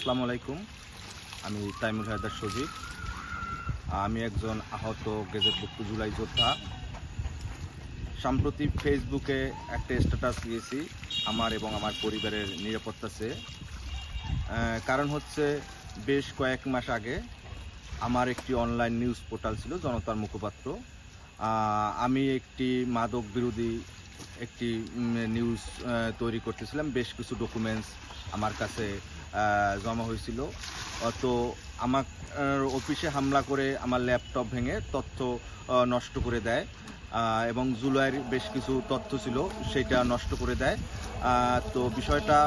আসসালামু আলাইকুম। আমি তাইমুর হায়দার সজীব। আমি একজন আহত গেজেটভুক্ত জুলাই যোদ্ধা। সাম্প্রতিক ফেসবুকে একটা স্ট্যাটাস দিয়েছি আমার এবং আমার পরিবারের নিরাপত্তা চেয়ে। কারণ হচ্ছে বেশ কয়েক মাস আগে আমার একটি অনলাইন নিউজ পোর্টাল ছিল জনতার মুখপাত্র। আমি একটি মাদক বিরোধী একটি নিউজ তৈরি করতেছিলাম। বেশ কিছু ডকুমেন্টস আমার কাছে জমা হয়েছিল। তো আমার অফিসে হামলা করে আমার ল্যাপটপ ভেঙে তথ্য নষ্ট করে দেয় এবং জুলাইয়ের বেশ কিছু তথ্য ছিল সেটা নষ্ট করে দেয়। তো বিষয়টা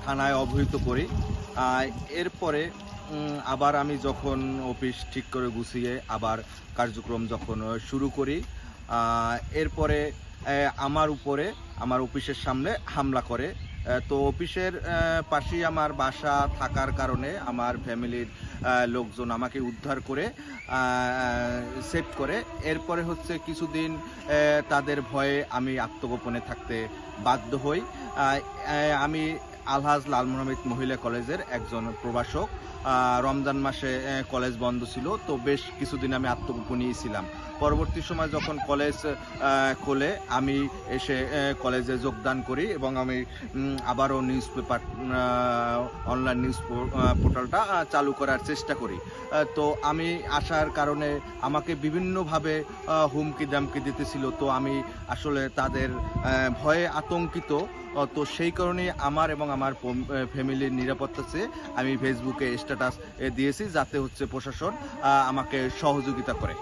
থানায় অবহিত করি। এরপরে আবার আমি যখন অফিস ঠিক করে গুছিয়ে আবার কার্যক্রম যখন শুরু করি, এরপরে আমার উপরে আমার অফিসের সামনে হামলা করে। তো অফিসের পাশেই আমার বাসা থাকার কারণে আমার ফ্যামিলির লোকজন আমাকে উদ্ধার করে সেভ করে। এরপরে হচ্ছে কিছুদিন তাদের ভয়ে আমি আত্মগোপনে থাকতে বাধ্য হই। আমি আলহাজ লাল মোহাম্মদ মহিলা কলেজের একজন প্রভাষক। রমজান মাসে কলেজ বন্ধ ছিল, তো বেশ কিছুদিন আমি আত্মগোপনেই ছিলাম। পরবর্তী সময় যখন কলেজ খোলে আমি এসে কলেজে যোগদান করি এবং আমি আবারও নিউজ পেপার অনলাইন নিউজ পোর্টালটা চালু করার চেষ্টা করি। তো আমি আসার কারণে আমাকে বিভিন্নভাবে হুমকি দামকি দিতেছিল। তো আমি আসলে তাদের ভয়ে আতঙ্কিত। তো সেই কারণেই আমার এবং আমার ফ্যামিলির নিরাপত্তা চেয়ে আমি ফেসবুকে স্ট্যাটাস দিয়েছি, যাতে হচ্ছে প্রশাসন আমাকে সহযোগিতা করে।